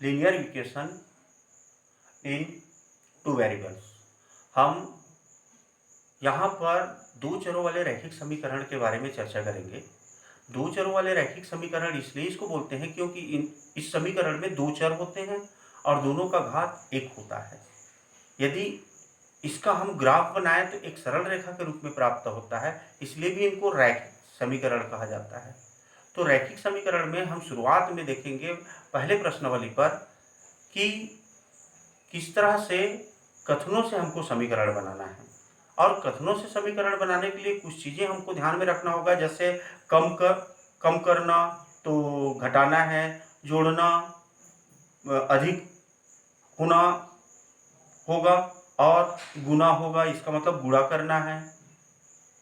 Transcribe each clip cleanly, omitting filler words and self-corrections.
Linear equation in two variables. हम यहाँ पर दो चरों वाले रैखिक समीकरण के बारे में चर्चा करेंगे। दो चरों वाले रैखिक समीकरण इसलिए इसको बोलते हैं क्योंकि इस समीकरण में दो चर होते हैं और दोनों का घात एक होता है। यदि इसका हम ग्राफ बनाए तो एक सरल रेखा के रूप में प्राप्त होता है, इसलिए भी इनको रैखिक समीकरण कहा जाता है। तो रैखिक समीकरण में हम शुरुआत में देखेंगे पहले प्रश्नावली पर कि किस तरह से कथनों से हमको समीकरण बनाना है, और कथनों से समीकरण बनाने के लिए कुछ चीज़ें हमको ध्यान में रखना होगा, जैसे कम करना तो घटाना है, जोड़ना अधिक होना होगा और गुना होगा, इसका मतलब गुणा करना है,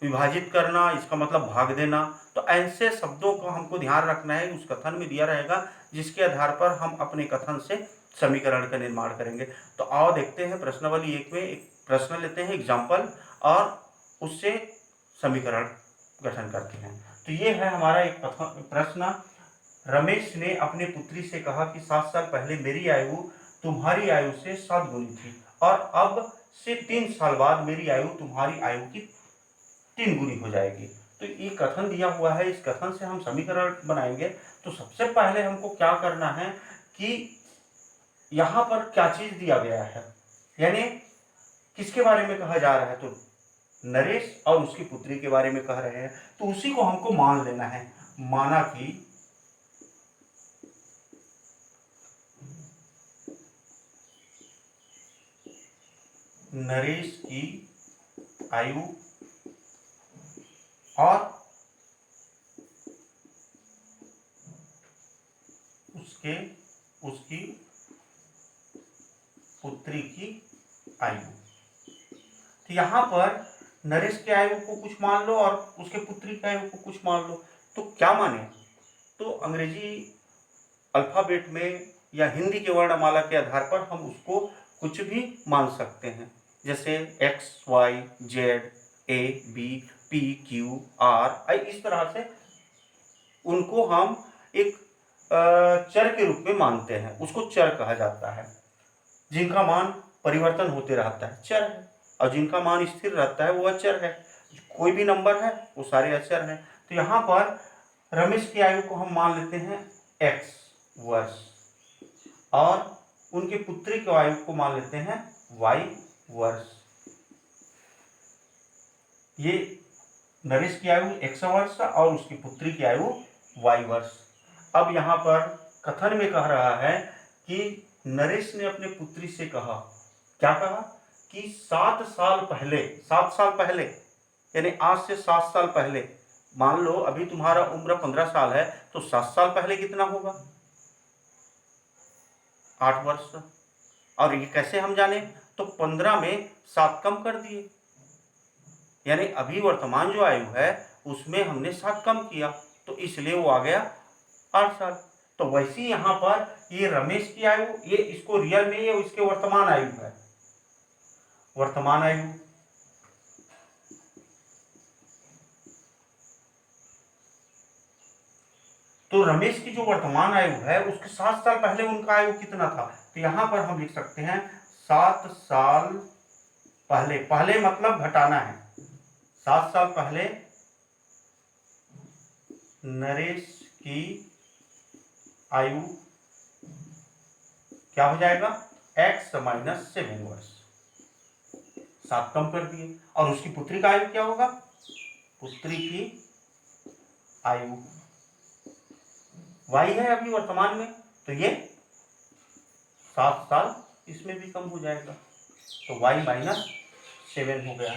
विभाजित करना इसका मतलब भाग देना। तो ऐसे शब्दों को हमको ध्यान रखना है, उस कथन में दिया रहेगा जिसके आधार पर हम अपने कथन से समीकरण का निर्माण करेंगे। तो आओ देखते हैं प्रश्नावली एक में एक प्रश्न लेते हैं एग्जाम्पल और उससे समीकरण गठन करते हैं। तो ये है हमारा एक प्रश्न। रमेश ने अपने पुत्री से कहा कि 7 साल पहले मेरी आयु तुम्हारी आयु से 7 गुनी थी और अब से 3 साल बाद मेरी आयु तुम्हारी आयु की 3 गुनी हो जाएगी। तो ये कथन दिया हुआ है, इस कथन से हम समीकरण बनाएंगे। तो सबसे पहले हमको क्या करना है कि यहाँ पर क्या चीज दिया गया है, यानी किसके बारे में कहा जा रहा है, तो नरेश और उसकी पुत्री के बारे में कह रहे हैं। तो उसी को हमको मान लेना है। माना कि नरेश की आयु और उसकी पुत्री की आयु। तो यहाँ पर नरेश की आयु को कुछ मान लो और उसके पुत्री की आयु को कुछ मान लो। तो क्या माने, तो अंग्रेजी अल्फाबेट में या हिंदी के वर्णमाला के आधार पर हम उसको कुछ भी मान सकते हैं, जैसे X Y Z A B P Q R I, इस तरह से उनको हम एक चर के रूप में मानते हैं, उसको चर कहा जाता है। जिनका मान परिवर्तन होते रहता है चर है, और जिनका मान स्थिर रहता है वो अचर है। कोई भी नंबर है वो सारे अचर हैं। तो यहाँ पर रमेश की आयु को हम मान लेते हैं x वर्ष और उनके पुत्री की आयु को मान लेते हैं y वर्ष। ये नरेश की आयु x वर्ष और उसकी पुत्री की आयु y वर्ष। अब यहाँ पर कथन में कह रहा है कि नरेश ने अपने पुत्री से कहा, क्या कहा कि 7 साल पहले यानी आज से 7 साल पहले, मान लो अभी तुम्हारा उम्र 15 साल है तो 7 साल पहले कितना होगा, 8 वर्ष। और ये कैसे हम जाने, तो 15 में 7 कम कर दिए, यानी अभी वर्तमान जो आयु है उसमें हमने 7 कम किया तो इसलिए वो आ गया 8 साल। तो वैसे यहाँ पर ये रमेश की आयु, ये इसको रियल में ये इसके वर्तमान आयु है, वर्तमान आयु। तो रमेश की जो वर्तमान आयु है उसके 7 साल पहले उनका आयु कितना था, तो यहां पर हम लिख सकते हैं 7 साल पहले, पहले मतलब घटाना है, 7 साल पहले नरेश की आयु क्या हो जाएगा, x माइनस 7 वर्ष, 7 कम कर दिए। और उसकी पुत्री का आयु क्या होगा, पुत्री की आयु y है अभी वर्तमान में, तो ये 7 साल इसमें भी कम हो जाएगा, तो y माइनस 7 हो गया।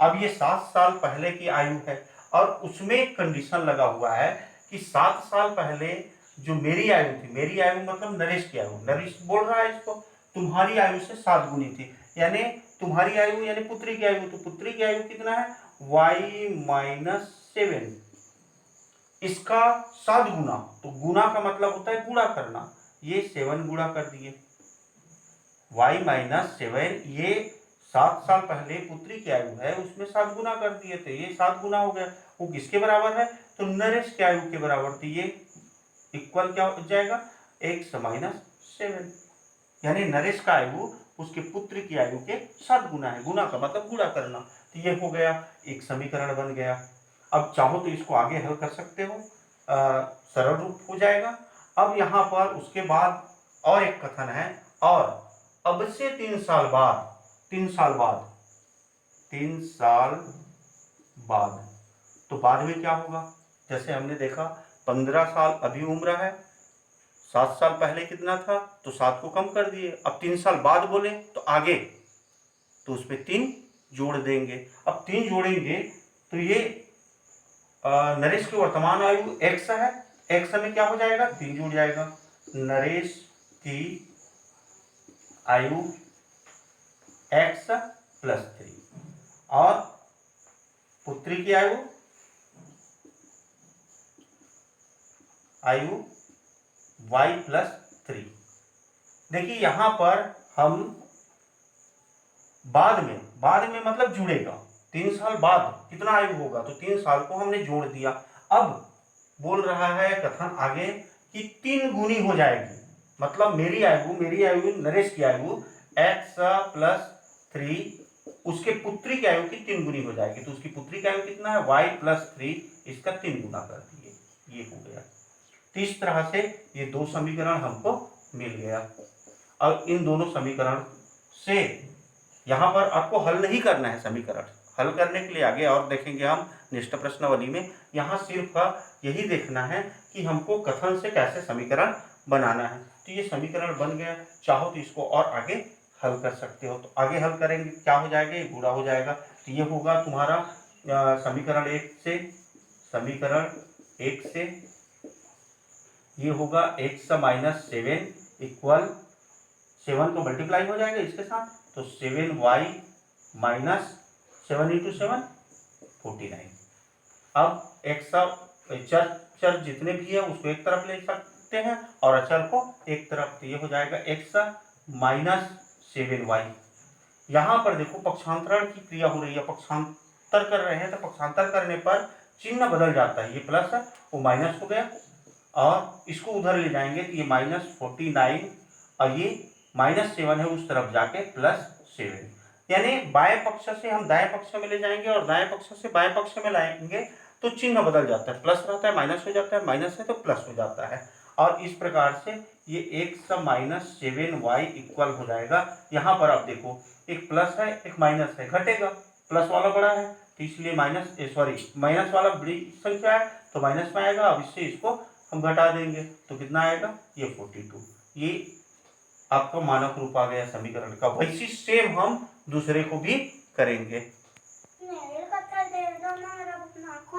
अब ये 7 साल पहले की आयु है और उसमें एक कंडीशन लगा हुआ है कि 7 साल पहले जो मेरी आयु थी, मेरी आयु मतलब नरेश की आयु, नरेश बोल रहा है इसको तुम्हारी आयु से 7 गुनी थी, यानी तुम्हारी आयु यानी पुत्री की आयु, तो पुत्री की आयु कितना है, y माइनस 7, इसका 7 गुना, तो गुना का मतलब होता है गुणा करना, ये 7 गुणा कर दिए, y माइनस 7, ये 7 साल पहले पुत्री की आयु है उसमें 7 गुना कर दिए थे, ये 7 गुना हो गया, वो किसके बराबर है, तो नरेश की आयु के बराबर थी, ये इक्वल क्या हो जाएगा, x माइनस 7, यानी नरेश का आयु उसके पुत्र की आयु के 7 गुना है। गुना का मतलब गुणा करना। तो ये हो गया, एक समीकरण बन गया। अब चाहो तो इसको आगे हल कर सकते हो, सरल रूप हो जाएगा। अब यहाँ पर उसके बाद और एक कथन है, और अब से 3 साल बाद, 3 साल बाद, 3 साल बाद, तो बाद में क्या होगा? जैसे हमने देखा 15 साल अभी उम्र है, 7 साल पहले कितना था, तो 7 को कम कर दिए। अब 3 साल बाद बोले तो आगे, तो उसमें 3 जोड़ देंगे। अब 3 जोड़ेंगे तो ये नरेश की वर्तमान आयु x है, x में क्या हो जाएगा? 3 जुड़ जाएगा। नरेश की आयु x प्लस 3 और पुत्री की आयु y प्लस 3। देखिए यहां पर हम बाद में मतलब जुड़ेगा, 3 साल बाद कितना आयु होगा, तो 3 साल को हमने जोड़ दिया। अब बोल रहा है कथन आगे कि 3 गुनी हो जाएगी, मतलब मेरी आयु नरेश की आयु x प्लस 3 उसके पुत्री की आयु की 3 गुनी हो जाएगी। तो उसकी पुत्री की आयु कितना है? y प्लस 3, इसका 3 गुना कर दिए, ये हो गया। तो इस तरह से ये 2 समीकरण हमको मिल गया। अब इन दोनों समीकरण से यहाँ पर आपको हल नहीं करना है समीकरण, हल करने के लिए आगे और देखेंगे हम निष्ठ प्रश्नावली में। यहाँ सिर्फ यही देखना है कि हमको कथन से कैसे समीकरण बनाना है। तो ये समीकरण बन गया, चाहो तो इसको और आगे हल कर सकते हो। तो आगे हल करेंगे, क्या हो जाएगा? ये गुणा हो जाएगा। तो ये होगा तुम्हारा समीकरण 1 से ये होगा x माइनस 7 इक्वल 7 को मल्टीप्लाई हो जाएगा इसके साथ, तो 7y माइनस 7 इंटू 7 49। अब x चर जितने भी है उसको एक तरफ ले सकते हैं और अचर को एक तरफ, तो ये हो जाएगा x माइनस 7y। यहाँ पर देखो पक्षांतरण की क्रिया हो रही है, पक्षांतर कर रहे हैं, तो पक्षांतर करने पर चिन्ह बदल जाता है, ये प्लस है वो माइनस हो गया, और इसको उधर ले जाएंगे तो ये माइनस 49 और ये माइनस 7 है उस तरफ जाके प्लस 7, यानी बाएं पक्ष से हम दाएं पक्ष में ले जाएंगे और दाएं पक्ष से बाएं पक्ष में लाएंगे तो चिन्ह बदल जाता है, प्लस रहता है माइनस हो जाता है, माइनस है तो प्लस हो जाता है। और इस प्रकार से ये x माइनस 7y इक्वल हो जाएगा। यहाँ पर आप देखो एक प्लस है एक माइनस है, घटेगा, प्लस वाला बड़ा है तो इसलिए माइनस वाला बड़ी संख्या है तो माइनस में आएगा। अब इससे इसको हम घटा देंगे तो कितना आएगा? ये 42। ये आपका मानक रूप आ गया समीकरण का। वैसी सेम हम दूसरे को भी करेंगे।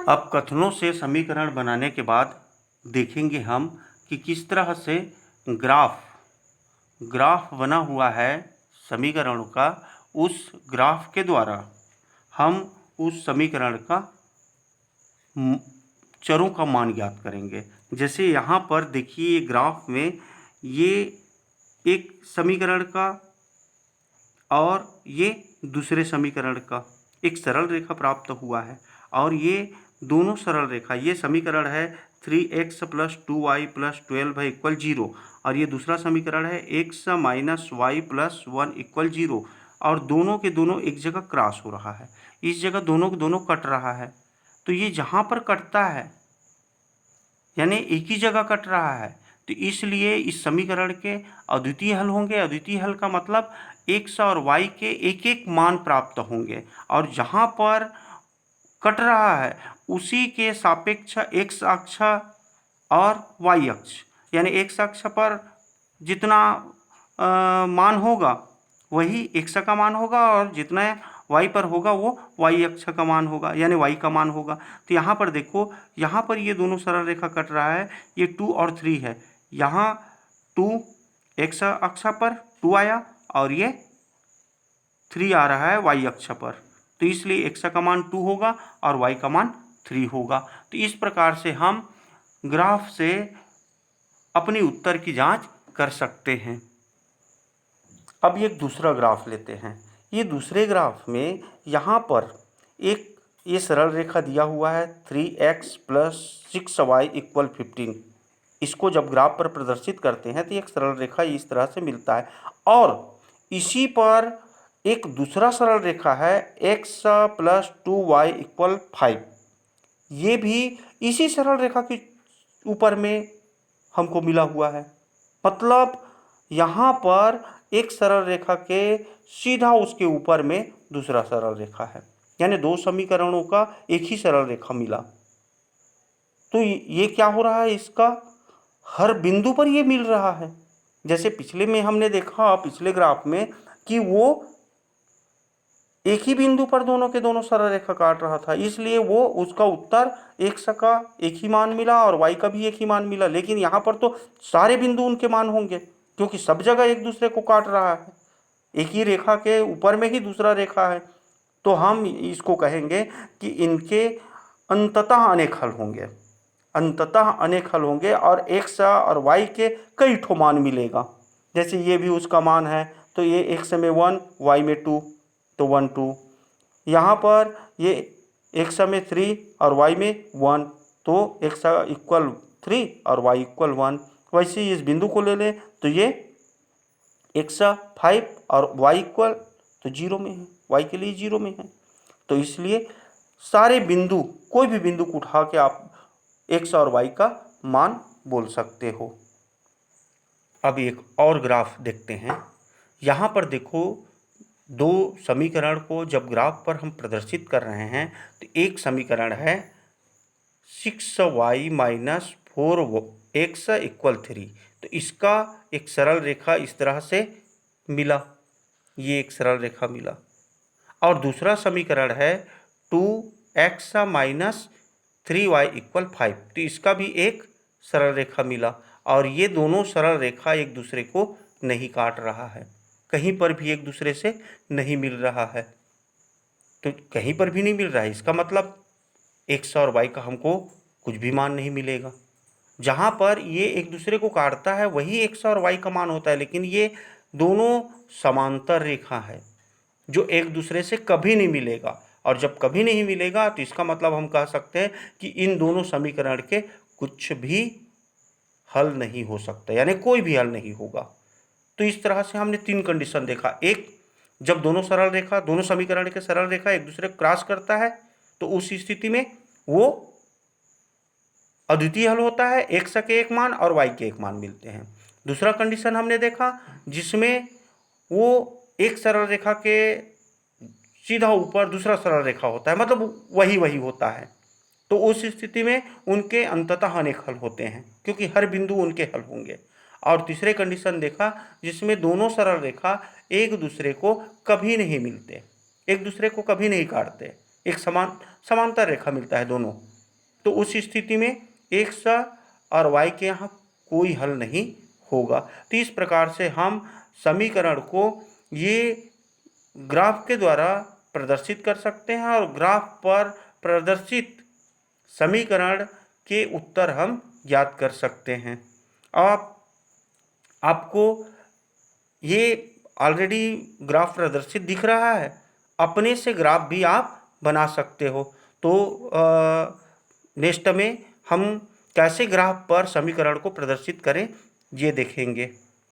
अब कथनों से समीकरण बनाने के बाद देखेंगे हम कि किस तरह से ग्राफ बना हुआ है समीकरणों का, उस ग्राफ के द्वारा हम उस समीकरण का चरों का मान ज्ञात करेंगे। जैसे यहाँ पर देखिए ग्राफ में ये एक समीकरण का और ये दूसरे समीकरण का एक सरल रेखा प्राप्त हुआ है, और ये दोनों सरल रेखा, ये समीकरण है 3x प्लस 2y प्लस 12 है इक्वल 0, और ये दूसरा समीकरण है x minus y plus 1 equal 0, और दोनों के दोनों एक जगह क्रॉस हो रहा है, इस जगह दोनों के दोनों कट रहा है। तो ये जहाँ पर कटता है यानी एक ही जगह कट रहा है, तो इसलिए इस समीकरण के अद्वितीय हल होंगे। अद्वितीय हल का मतलब x और y के एक एक मान प्राप्त होंगे, और जहाँ पर कट रहा है उसी के सापेक्ष x अक्ष और y अक्ष, यानी x अक्ष पर जितना मान होगा वही x का मान होगा, और जितना y पर होगा वो y अक्ष का मान होगा, यानी y का मान होगा। तो यहाँ पर देखो, यहाँ पर ये दोनों सरल रेखा कट रहा है, ये 2 और 3 है, यहाँ 2 x अक्ष पर 2 आया और ये 3 आ रहा है y अक्ष पर, तो इसलिए x का मान 2 होगा और y का मान 3 होगा। तो इस प्रकार से हम ग्राफ से अपनी उत्तर की जांच कर सकते हैं। अब एक दूसरा ग्राफ लेते हैं। ये दूसरे ग्राफ में यहाँ पर एक ये सरल रेखा दिया हुआ है 3x प्लस 6y इक्वल 15, इसको जब ग्राफ पर प्रदर्शित करते हैं तो एक सरल रेखा इस तरह से मिलता है। और इसी पर एक दूसरा सरल रेखा है x + 2y = 5, ये भी इसी सरल रेखा के ऊपर में हमको मिला हुआ है। मतलब यहाँ पर एक सरल रेखा के सीधा उसके ऊपर में दूसरा सरल रेखा है, यानी दो समीकरणों का एक ही सरल रेखा मिला। तो ये क्या हो रहा है, इसका हर बिंदु पर ये मिल रहा है। जैसे पिछले में हमने देखा, पिछले ग्राफ में, कि वो एक ही बिंदु पर दोनों के दोनों सरल रेखा काट रहा था, इसलिए वो उसका उत्तर x का एक ही मान मिला और y का भी एक ही मान मिला। लेकिन यहाँ पर तो सारे बिंदु उनके मान होंगे, क्योंकि सब जगह एक दूसरे को काट रहा है, एक ही रेखा के ऊपर में ही दूसरा रेखा है। तो हम इसको कहेंगे कि इनके अंततः अनेक हल होंगे, अंततः अनेक हल होंगे, और x और y के कई ठो मान मिलेगा। जैसे ये भी उसका मान है, तो ये x में 1, y में 2, तो 1 2। यहाँ पर ये x में 3 और y में 1, तो x = 3 और y = 1। वैसे ही इस बिंदु को ले लें तो ये x 5 और y = तो 0 में है, y के लिए 0 में है। तो इसलिए सारे बिंदु, कोई भी बिंदु को उठा के आप x और y का मान बोल सकते हो। अब एक और ग्राफ देखते हैं। यहाँ पर देखो, दो समीकरण को जब ग्राफ पर हम प्रदर्शित कर रहे हैं तो एक समीकरण है 6y - 4x = 3, तो इसका एक सरल रेखा इस तरह से मिला, ये एक सरल रेखा मिला। और दूसरा समीकरण है 2x - 3y = 5, तो इसका भी एक सरल रेखा मिला। और ये दोनों सरल रेखा एक दूसरे को नहीं काट रहा है, कहीं पर भी एक दूसरे से नहीं मिल रहा है। तो कहीं पर भी नहीं मिल रहा है, इसका मतलब x और y का हमको कुछ भी मान नहीं मिलेगा। जहाँ पर ये एक दूसरे को काटता है वही x और y का मान होता है, लेकिन ये दोनों समांतर रेखा है जो एक दूसरे से कभी नहीं मिलेगा। और जब कभी नहीं मिलेगा तो इसका मतलब हम कह सकते हैं कि इन दोनों समीकरण के कुछ भी हल नहीं हो सकता, यानी कोई भी हल नहीं होगा। तो इस तरह से हमने 3 कंडीशन देखा। एक, जब दोनों सरल रेखा, दोनों समीकरण के सरल रेखा एक दूसरे को क्रॉस करता है तो उस स्थिति में वो अद्वितीय हल होता है, x के एक मान और y के एक मान मिलते हैं। दूसरा कंडीशन हमने देखा जिसमें वो एक सरल रेखा के सीधा ऊपर दूसरा सरल रेखा होता है, मतलब वही होता है। तो उस स्थिति में उनके अंततः अनेक हल होते हैं, क्योंकि हर बिंदु उनके हल होंगे। और तीसरे कंडीशन देखा जिसमें दोनों सरल रेखा एक दूसरे को कभी नहीं मिलते, एक दूसरे को कभी नहीं काटते, एक समांतर रेखा मिलता है दोनों। तो उस स्थिति में x और y के यहाँ कोई हल नहीं होगा। तो इस प्रकार से हम समीकरण को ये ग्राफ के द्वारा प्रदर्शित कर सकते हैं, और ग्राफ पर प्रदर्शित समीकरण के उत्तर हम ज्ञात कर सकते हैं। आपको ये ऑलरेडी ग्राफ प्रदर्शित दिख रहा है, अपने से ग्राफ भी आप बना सकते हो। तो नेक्स्ट में हम कैसे ग्राफ पर समीकरण को प्रदर्शित करें ये देखेंगे।